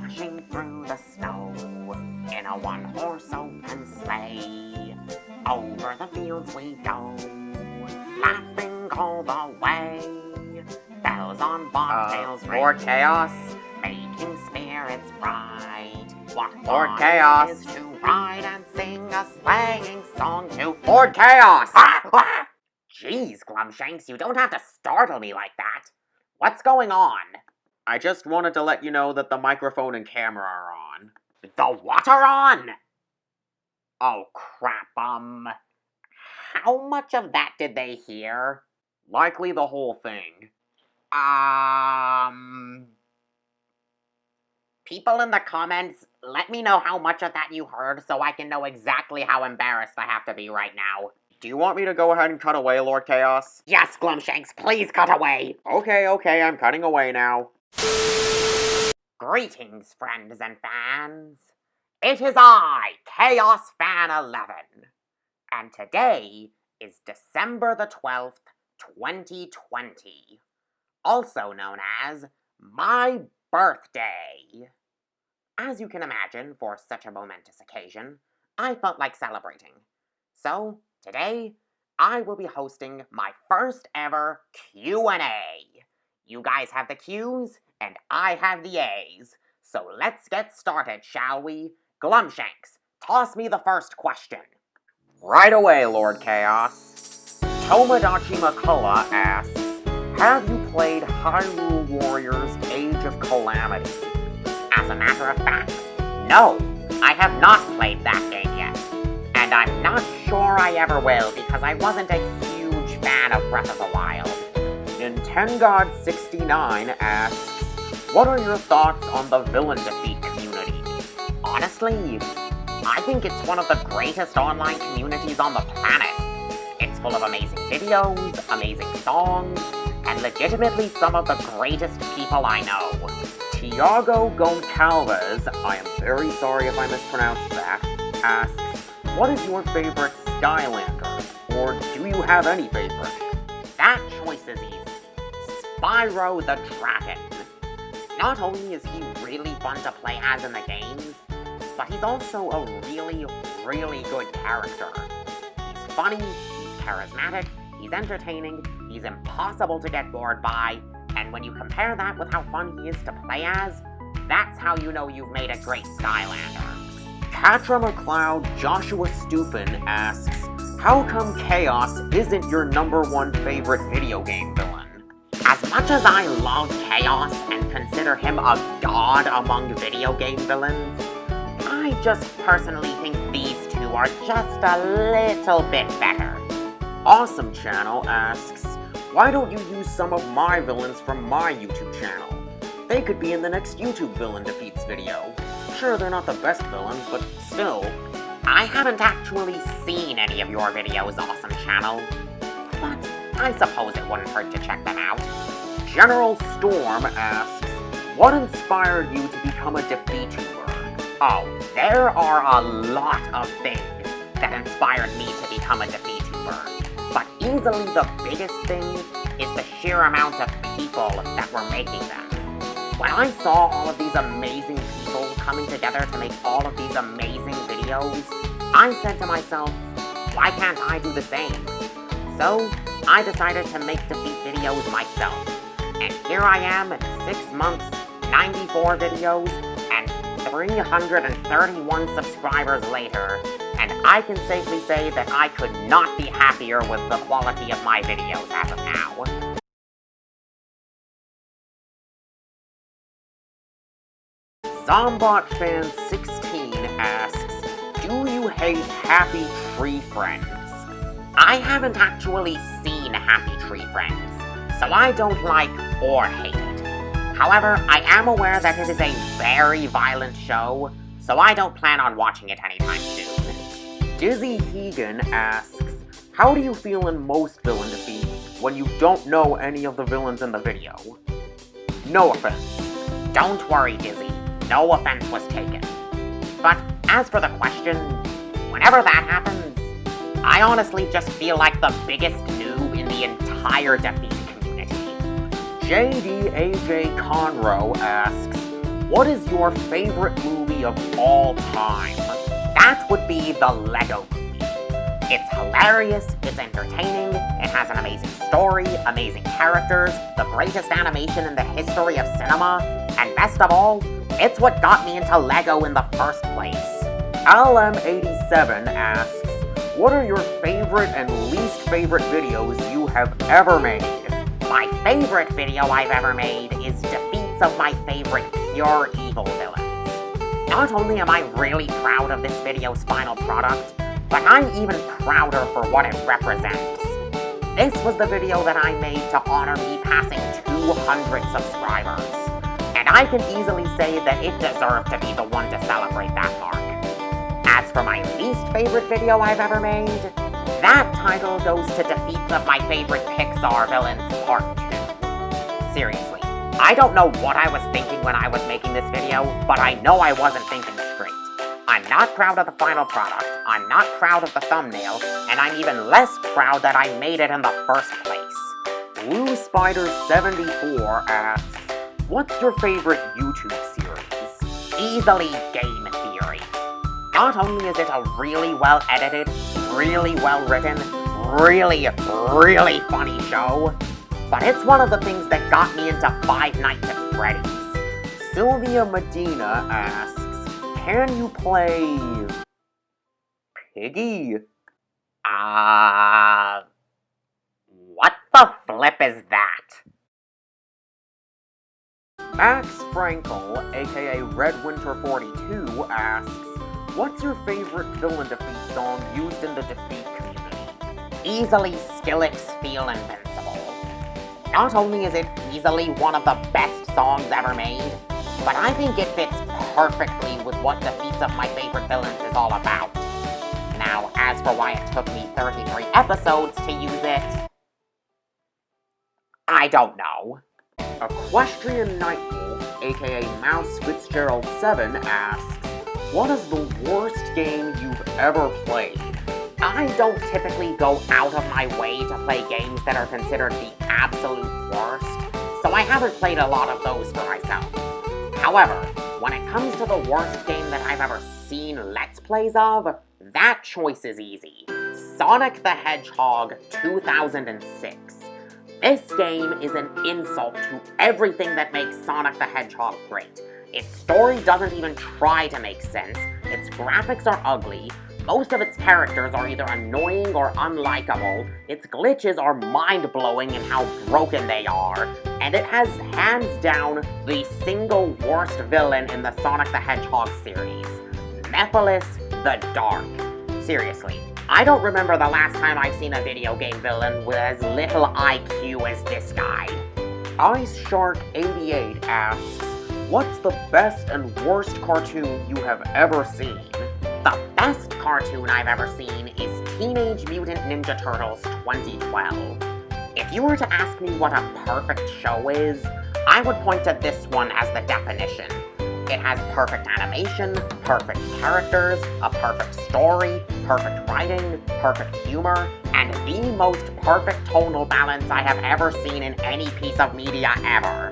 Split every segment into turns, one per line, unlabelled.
dashing through the snow in a one-horse open sleigh. Over the fields we go, laughing all the way. Bells on bobtails ring,
Lord Chaos?
making spirits bright. What
Lord
fun
Chaos?
it is to ride and sing a sleighing song to
Lord Chaos!
Jeez, Glumshanks, you don't have to startle me like that. What's going on?
I just wanted to let you know that the microphone and camera are on.
The what are on? Oh, crap, how much of that did they hear?
Likely the whole thing.
People in the comments, let me know how much of that you heard so I can know exactly how embarrassed I have to be right now.
Do you want me to go ahead and cut away, Lord Chaos?
Yes, Glumshanks, please cut away.
Okay, I'm cutting away now.
Greetings, friends and fans. It is I, Chaos Fan 11. And today is December the 12th, 2020. Also known as my birthday. As you can imagine, for such a momentous occasion, I felt like celebrating. So, today, I will be hosting my first ever Q&A. You guys have the Q's, and I have the A's. So let's get started, shall we? Glumshanks, toss me the first question.
Right away, Lord Chaos. Tomodachi McCullough asks, have you played Hyrule Warriors Age of Calamity?
As a matter of fact, no, I have not played that game yet. And I'm not sure I ever will because I wasn't a huge fan of Breath of the Wild.
Nintengod69 asks, what are your thoughts on the villain defeat community?
Honestly, I think it's one of the greatest online communities on the planet. It's full of amazing videos, amazing songs, and legitimately some of the greatest people I know.
Tiago Goncalves, I am very sorry if I mispronounced that, asks, what is your favorite Skylander? Or do you have any favorite?
That choice is easy. Spyro the Dragon. Not only is he really fun to play as in the games, but he's also a really, really good character. He's funny, he's charismatic, he's entertaining, he's impossible to get bored by, and when you compare that with how fun he is to play as, that's how you know you've made a great Skylander.
Katra McLeod Joshua Stupin asks, how come Chaos isn't your #1 favorite video game villain?
As much as I love Chaos and consider him a god among video game villains, I just personally think these two are just a little bit better.
Awesome Channel asks, why don't you use some of my villains from my YouTube channel? They could be in the next YouTube Villain Defeats video. Sure, they're not the best villains, but still.
I haven't actually seen any of your videos, Awesome Channel, but I suppose it wouldn't hurt to check them out.
General Storm asks, what inspired you to become a Defeatuber?
Oh, there are a lot of things that inspired me to become a Defeatuber, but easily the biggest thing is the sheer amount of people that were making them. When I saw all of these amazing people coming together to make all of these amazing videos, I said to myself, why can't I do the same? So, I decided to make defeat videos myself. And here I am, 6 months, 94 videos, and 331 subscribers later, and I can safely say that I could not be happier with the quality of my videos as of now.
ZombotFan16 asks, do you hate Happy Tree Friends?
I haven't actually seen Happy Tree Friends, so I don't like or hate it. However, I am aware that it is a very violent show, so I don't plan on watching it anytime soon.
Dizzy Hegan asks, how do you feel in most villain defeats when you don't know any of the villains in the video? No offense.
Don't worry, Dizzy. No offense was taken. But as for the question, whenever that happens, I honestly just feel like the biggest noob in the entire defeat community.
JDAJ Conroe asks, what is your favorite movie of all time?
That would be the Lego Movie. It's hilarious, it's entertaining, it has an amazing story, amazing characters, the greatest animation in the history of cinema, and best of all, it's what got me into Lego in the first place.
LM87 asks, what are your favorite and least favorite videos you have ever made?
My favorite video I've ever made is defeats of my favorite pure evil villains. Not only am I really proud of this video's final product, but I'm even prouder for what it represents. This was the video that I made to honor me passing 200 subscribers, and I can easily say that it deserved to be the one to celebrate that mark. As for my least favorite video I've ever made, that title goes to defeats of my favorite Pixar villains Part 2. Seriously, I don't know what I was thinking when I was making this video, but I know I wasn't thinking straight. I'm not proud of the final product, I'm not proud of the thumbnail, and I'm even less proud that I made it in the first place.
Blue Spider 74 asks, what's your favorite YouTube series?
Easily Game Theory. Not only is it a really well edited, really well written, really funny show, but it's one of the things that got me into Five Nights at Freddy's.
Sylvia Medina asks, can you play Piggy?
What the flip is that?
Max Frankel, aka Red Winter 42, asks, what's your favorite villain defeat song used in the Defeat community?
Easily Skillix Feel Invincible. Not only is it easily one of the best songs ever made, but I think it fits perfectly with what Defeats of My Favorite Villains is all about. Now, as for why it took me 33 episodes to use it, I don't know.
Equestrian Nightwolf, aka Mouse Fitzgerald 7, asks, what is the worst game you've ever played?
I don't typically go out of my way to play games that are considered the absolute worst, so I haven't played a lot of those for myself. However, when it comes to the worst game that I've ever seen Let's Plays of, that choice is easy. Sonic the Hedgehog 2006. This game is an insult to everything that makes Sonic the Hedgehog great. Its story doesn't even try to make sense, its graphics are ugly, most of its characters are either annoying or unlikable, its glitches are mind-blowing in how broken they are, and it has hands down the single worst villain in the Sonic the Hedgehog series, Mephiles the Dark. Seriously, I don't remember the last time I've seen a video game villain with as little IQ as this guy.
Ice Shark 88 asks, what's the best and worst cartoon you have ever seen?
The best cartoon I've ever seen is Teenage Mutant Ninja Turtles 2012. If you were to ask me what a perfect show is, I would point to this one as the definition. It has perfect animation, perfect characters, a perfect story, perfect writing, perfect humor, and the most perfect tonal balance I have ever seen in any piece of media ever.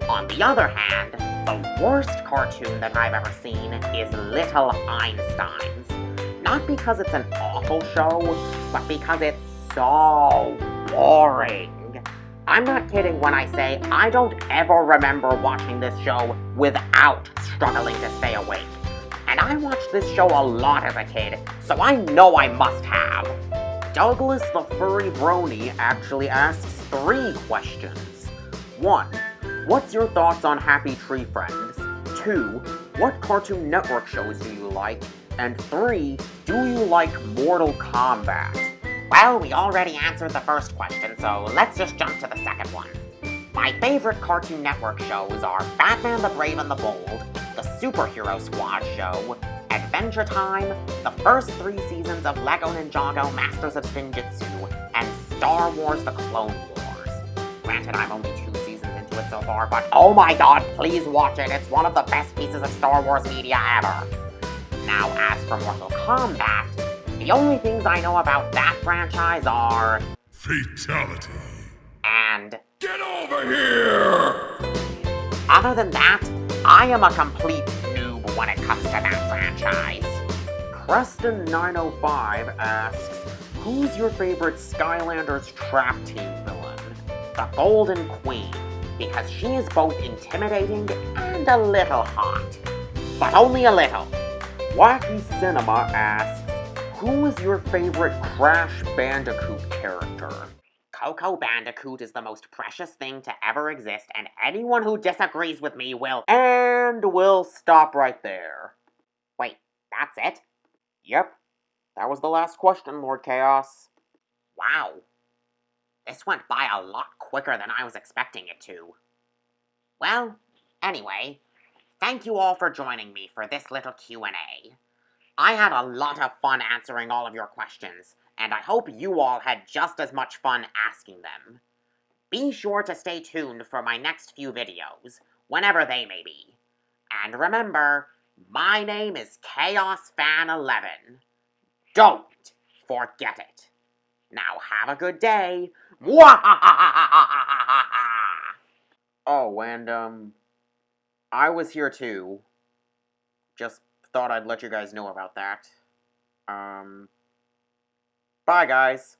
On the other hand, the worst cartoon that I've ever seen is Little Einsteins. Not because it's an awful show, but because it's so boring. I'm not kidding when I say I don't ever remember watching this show without struggling to stay awake. And I watched this show a lot as a kid, so I know I must have.
Douglas the Furry Brony actually asks 3 questions. 1. What's your thoughts on Happy Tree Friends? 2. What Cartoon Network shows do you like? And 3. Do you like Mortal Kombat?
Well, we already answered the first question, so let's just jump to the second one. My favorite Cartoon Network shows are Batman the Brave and the Bold, the Superhero Squad show, Adventure Time, the first 3 seasons of Lego Ninjago Masters of Spinjitzu, and Star Wars The Clone Wars. Granted, I'm only 2 seasons into it so far, but oh my god, please watch it, it's one of the best pieces of Star Wars media ever. Now, as for Mortal Kombat, the only things I know about that franchise are...
Fatality.
And...
Get over here!
Other than that, I am a complete noob when it comes to that franchise.
Creston905 asks, who's your favorite Skylanders Trap Team villain?
The Golden Queen, because she is both intimidating and a little hot. But only a little.
Wacky Cinema asks, who is your favorite Crash Bandicoot character?
Coco Bandicoot is the most precious thing to ever exist, and anyone who disagrees with me will...
And we'll stop right there.
Wait, that's it?
Yep, that was the last question, Lord Chaos.
Wow. This went by a lot quicker than I was expecting it to. Well, anyway, thank you all for joining me for this little Q&A. I had a lot of fun answering all of your questions, and I hope you all had just as much fun asking them. Be sure to stay tuned for my next few videos, whenever they may be. And remember, my name is ChaosFan11. Don't forget it. Now have a good day.
Oh, and, I was here too. Just thought I'd let you guys know about that. Bye, guys.